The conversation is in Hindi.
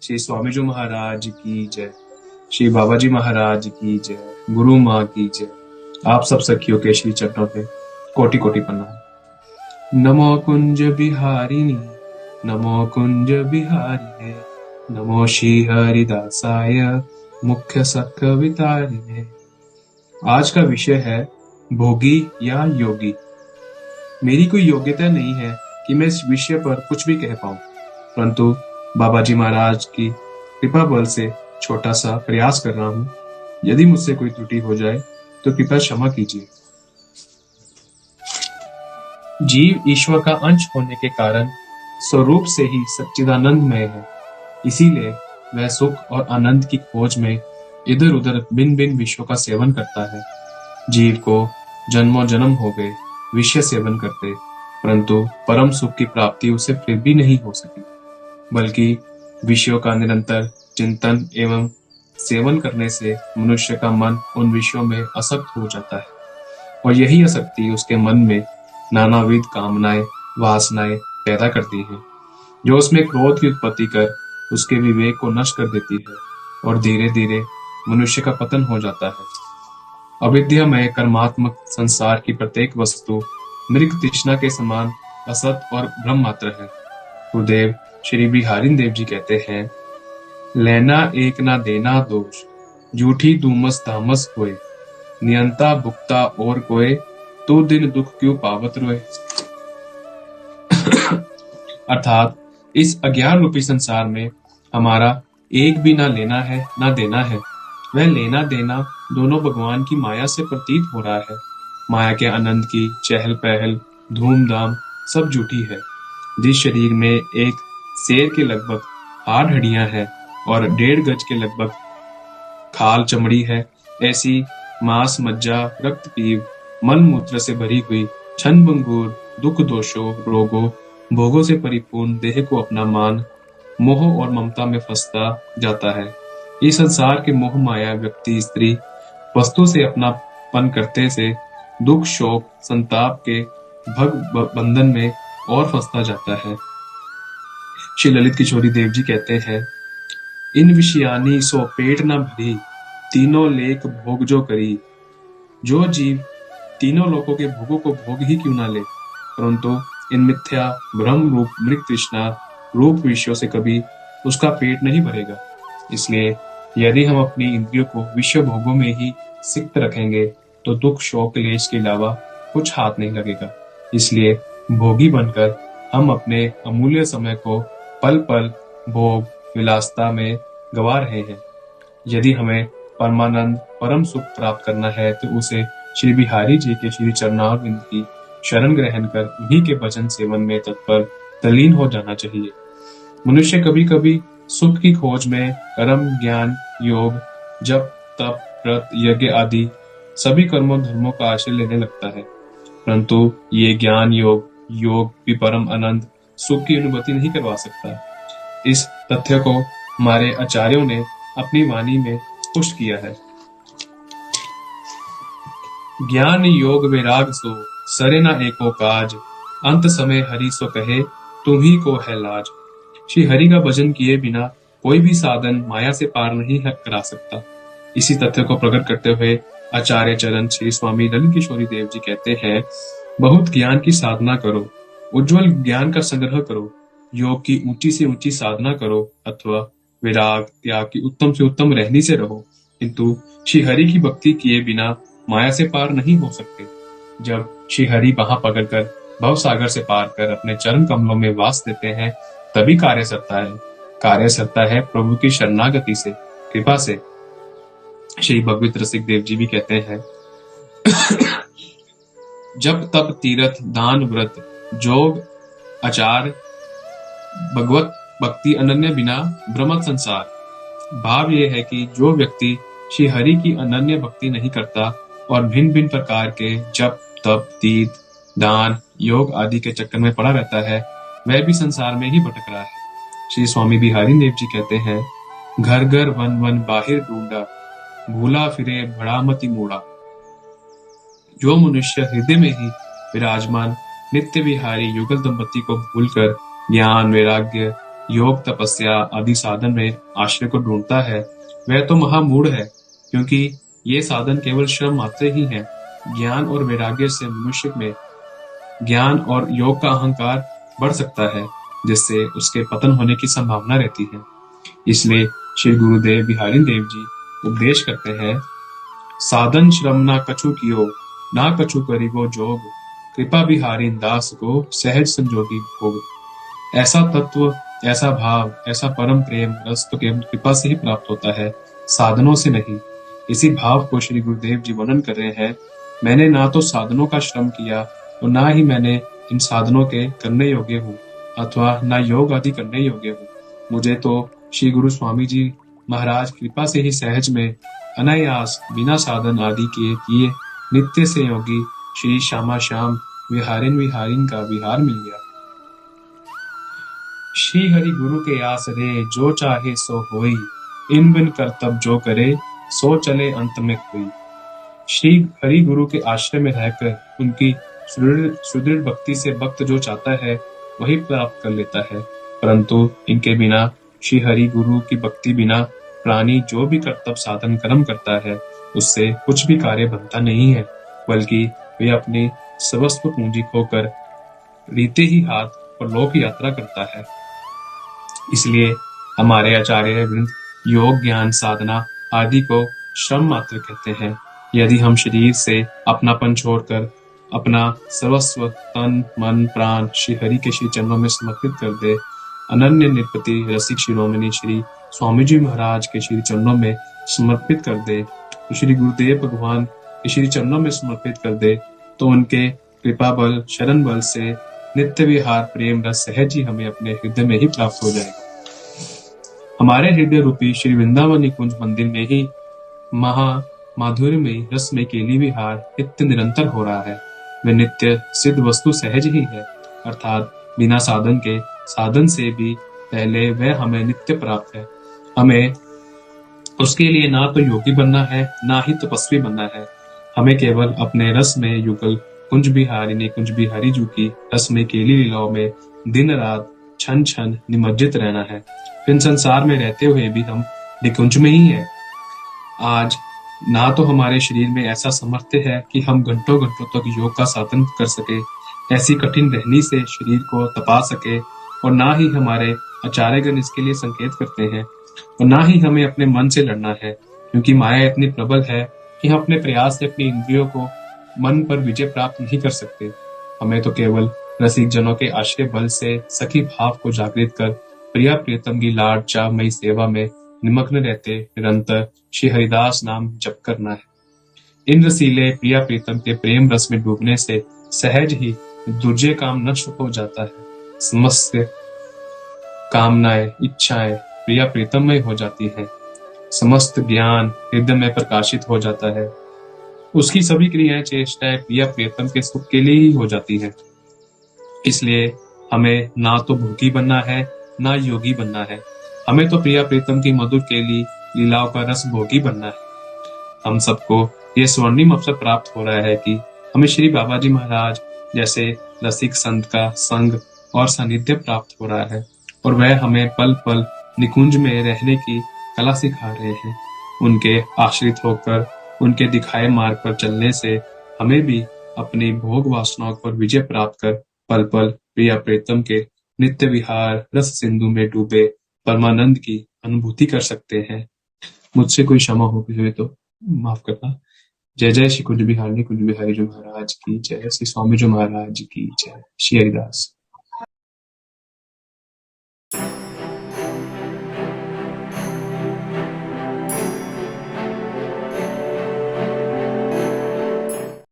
श्री स्वामी जी महाराज की जय, श्री बाबा जी महाराज की जय, गुरु माँ की जय। आप सब सखियों के श्री चरणों पे कोटि कोटि प्रणाम। नमो कुंज बिहारिणी, नमो कुंज बिहारिणे, नमो श्री हरिदासाय मुख्य सत्कवितारिणे। आज का विषय है भोगी या योगी। मेरी कोई योग्यता नहीं है कि मैं इस विषय पर कुछ भी कह पाऊं, परंतु बाबा जी महाराज की कृपा बल से छोटा सा प्रयास कर रहा हूं। यदि मुझसे कोई त्रुटि हो जाए तो कृपया क्षमा कीजिए। जीव ईश्वर का अंश होने के कारण स्वरूप से ही सच्चिदानंदमय है, इसीलिए वह सुख और आनंद की खोज में इधर उधर भिन्न भिन्न विषयों का सेवन करता है। जीव को जन्मों जन्म हो गए विषय सेवन करते, परंतु परम सुख की प्राप्ति उसे फिर भी नहीं हो सकी, बल्कि विषयों का निरंतर चिंतन एवं सेवन करने से मनुष्य का मन उन विषयों में आसक्त हो जाता है और यही आसक्ति उसके मन में नानाविध कामनाएं वासनाएं पैदा करती है, जो उसमें क्रोध की उत्पत्ति कर उसके विवेक को नष्ट कर देती है और धीरे धीरे मनुष्य का पतन हो जाता है। अविद्यामय कर्मात्मक संसार की प्रत्येक वस्तु मृग तृष्णा के समान असत और भ्रम मात्र है। गुरुदेव श्री बिहारी देव जी कहते हैं, लेना एक ना देना दोष, झूठी धूमस धामस होए, नियंता भुक्ता और कोय, तो दिन दुख क्यों पावत रोए। अर्थात इस अज्ञान रूपी संसार में हमारा एक भी ना लेना है ना देना है। वह लेना देना दोनों भगवान की माया से प्रतीत हो रहा है। माया के आनंद की चहल पहल धूमधाम सब झूठी है। जिस शरीर में एक शेर के लगभग हाड़ हड्डियां हैं और 1.5 गज के लगभग खाल चमड़ी है, ऐसी मांस मज्जा रक्त पीव मल मूत्र से भरी हुई छन भंगुर दुख दोषों रोगों भोगों से परिपूर्ण देह को अपना मान मोह और ममता में फंसता जाता है। इस संसार के मोह माया व्यक्ति स्त्री वस्तु से अपनापन करते से दुख शोक संताप के भग बंधन में और फंसता जाता है। श्री ललित किशोरी देव जी कहते हैं, इन विषयानी सो पेट न भरी, तीनों लेख भोग जो करी। जो जीव तीनों लोकों के भोगों को भोग ही क्यों ना ले, परंतु इन मिथ्या भ्रम रूप मृग तृष्णा रूप विषयों से कभी उसका पेट नहीं भरेगा। इसलिए यदि हम अपनी इंद्रियों को विषय भोगों में ही सिक्त रखेंगे तो दुख शोक क्लेश के अलावा कुछ हाथ नहीं लगेगा। इसलिए भोगी बनकर हम अपने अमूल्य समय को पल पल भोग विलासता में गवा रहे हैं। यदि हमें परमानंद परम सुख प्राप्त करना है तो उसे श्री बिहारी जी के श्री चरणारविंद की शरण ग्रहण कर उन्हीं के भजन सेवन में तत्पर तल्लीन हो जाना चाहिए। मनुष्य कभी कभी सुख की खोज में कर्म ज्ञान योग जप तप व्रत यज्ञ आदि सभी कर्मों धर्मों का आश्रय लेने लगता है, परंतु ये ज्ञान योग भी परम आनंद सुख की अनुभूति नहीं करवा सकता। इस तथ्य को हमारे आचार्यों ने अपनी वाणी में पुष्ट किया है। ज्ञान योग वैराग सो सरे न एको काज, अंत समय हरि सो कहे तुम्ही को है लाज। श्री हरि का भजन किए बिना कोई भी साधन माया से पार नहीं करा सकता। इसी तथ्य को प्रकट करते हुए आचार्य चरण श्री स्वामी ललित किशोरी देव जी कहते हैं, बहुत ज्ञान की साधना करो, उज्जवल ज्ञान का संग्रह करो, योग की ऊंची से ऊंची साधना करो अथवा विराग त्याग की उत्तम से उत्तम रहनी से रहो, किंतु श्री हरि की भक्ति किए बिना माया से पार नहीं हो सकते। जब श्री हरि बाह पकड़कर भव सागर से पार कर अपने चरण कमलों में वास देते हैं तभी कार्य सरता है प्रभु की शरणागति से कृपा से। श्री भगवत रसिक देव जी भी कहते हैं, जब तप तीर्थ दान व्रत जोग आचार भगवत भक्ति अनन्य बिना भ्रमत संसार। भाव यह है कि जो व्यक्ति श्री हरि की अनन्य भक्ति नहीं करता और भिन्न भिन्न प्रकार के जप तप तीर्थ दान योग आदि के चक्कर में पड़ा रहता है, वह भी संसार में ही भटक रहा है। श्री स्वामी बिहारी देव जी कहते हैं, घर घर वन वन बाहिर ढूंढा, भूला फिरे भड़ा मति मूड़ा। जो मनुष्य हृदय में ही विराजमान नित्य विहारी युगल दंपति को भूलकर ज्ञान वैराग्य योग तपस्या आदि साधन में आश्रय को ढूंढता है वह तो महामूढ़ है, क्योंकि ये साधन केवल श्रम मात्र ही है। ज्ञान और वैराग्य से मनुष्य में ज्ञान और योग का अहंकार बढ़ सकता है, जिससे उसके पतन होने की संभावना रहती है। इसलिए श्री गुरुदेव बिहारी देव जी उपदेश करते हैं, साधन श्रम ना कछु कियो, ना कछु करिबो जोग, कृपा बिहारी दास को सहज संजोगी भोग। ऐसा तत्व, ऐसा भाव, ऐसा परम प्रेम रस तो केवल कृपा से ही प्राप्त होता है, साधनों से नहीं। इसी भाव को श्री गुरुदेव जी वर्णन कर रहे हैं, मैंने ना तो साधनों का श्रम किया और ना ही मैंने इन साधनों के करने योग्य हूँ, अथवा ना योग आदि करने योग्य हूँ। मुझे तो श्री गुरु स्वामी जी महाराज कृपा से ही सहज में अनायास बिना साधन आदि के किए नित्य से योगी श्री श्यामा श्याम विहारिन विहारिन का विहार मिल गया। श्री हरि गुरु के आसरे जो चाहे सो होई, इन बिन करतब जो करे सो चले अंत में कोई। श्री हरि गुरु के आश्रय में रहकर उनकी सुदृढ़ भक्ति से भक्त जो चाहता है वही प्राप्त कर लेता है, परंतु इनके बिना, श्री हरि गुरु की भक्ति बिना प्राणी जो भी कर्तव्य साधन कर्म करता है उससे कुछ भी कार्य बनता नहीं है, बल्कि वे अपनी सर्वस्व पूंजी खोकर रीते ही हाथ पर लोक यात्रा करता है। इसलिए हमारे आचार्य वृंद योग ज्ञान साधना आदि को श्रम मात्र कहते हैं। यदि हम शरीर से अपनापन छोड़कर अपना सर्वस्व तन मन प्राण श्री हरि के श्री चरणों में समर्पित कर दे, अनन्य निरपति रसिक शिरोमणि श्री स्वामी जी महाराज के श्री चरणों में समर्पित कर दे, श्री गुरुदेव भगवान के श्री चरणों में समर्पित कर दे, तो उनके कृपा बल शरण बल से नित्य विहार प्रेम रस सहज ही हमें अपने हृदय में ही प्राप्त हो जाएगा। हमारे हृदय रूपी श्री वृंदावन निकुंज मंदिर में ही महा माधुर्य में रस में केली विहार नित्य निरंतर हो रहा है। वह नित्य सिद्ध वस्तु सहज ही है, अर्थात बिना साधन के, साधन से भी पहले वह हमें नित्य प्राप्त है। हमें उसके लिए ना तो योगी बनना है, ना ही तपस्वी बनना है। हमें केवल अपने रस में युगल कुंज बिहारी ने कुंज बिहारी जी की रस में केली लीलाओं में दिन रात क्षण क्षण निमज्जित रहना है। फिर संसार में रहते हुए भी हम निकुंज में ही है। आज ना तो हमारे शरीर में ऐसा सामर्थ्य है कि हम घंटों घंटों तक योग का साधन कर सके, ऐसी कठिन रहनी से शरीर को तपा सके, और ना ही हमारे आचार्यगण इसके लिए संकेत करते हैं, और ना ही हमें अपने मन से लड़ना है, क्योंकि माया इतनी प्रबल है कि हम अपने प्रयास से अपनी इंद्रियों को मन पर विजय प्राप्त नहीं कर सकते। हमें तो केवल रसिक जनों के आश्रय बल से सखी भाव को जागृत कर प्रिया प्रियतम की लाड चावमयी सेवा में निमग्न रहते निरंतर श्री हरिदास नाम जप करना है। इन रसीले प्रिया प्रीतम के प्रेम रस में डूबने से सहज ही दुर्जय काम नष्ट हो जाता है। समस्त कामनाएं इच्छाएं प्रिया प्रीतममय हो जाती है। समस्त ज्ञान हृदय में प्रकाशित हो जाता है। उसकी सभी क्रियाएं चेष्टाएं प्रिया प्रियतम के सुख के लिए ही हो जाती है। इसलिए हमें ना तो भोगी बनना है, ना योगी बनना है। हमें तो प्रिया प्रीतम की मधुर केली लीलाओं का रस भोगी बनना है। हम सबको ये स्वर्णिम अवसर प्राप्त हो रहा है कि हमें श्री बाबा जी महाराज जैसे रसिक संत का संग और सानिध्य प्राप्त हो रहा है, और वह हमें पल पल निकुंज में रहने की कला सिखा रहे हैं। उनके आश्रित होकर उनके दिखाए मार्ग पर चलने से हमें भी अपनी भोग वासनाओं पर विजय प्राप्त कर पल पल प्रिया प्रीतम के नित्य विहार रस सिंधु में डूबे परमानंद की अनुभूति कर सकते हैं। मुझसे कोई क्षमा हो गई हुई तो माफ करना। जय जय श्री कुंज बिहारी जी महाराज की जय, श्री स्वामी जी महाराज की जय, श्री हरिदास।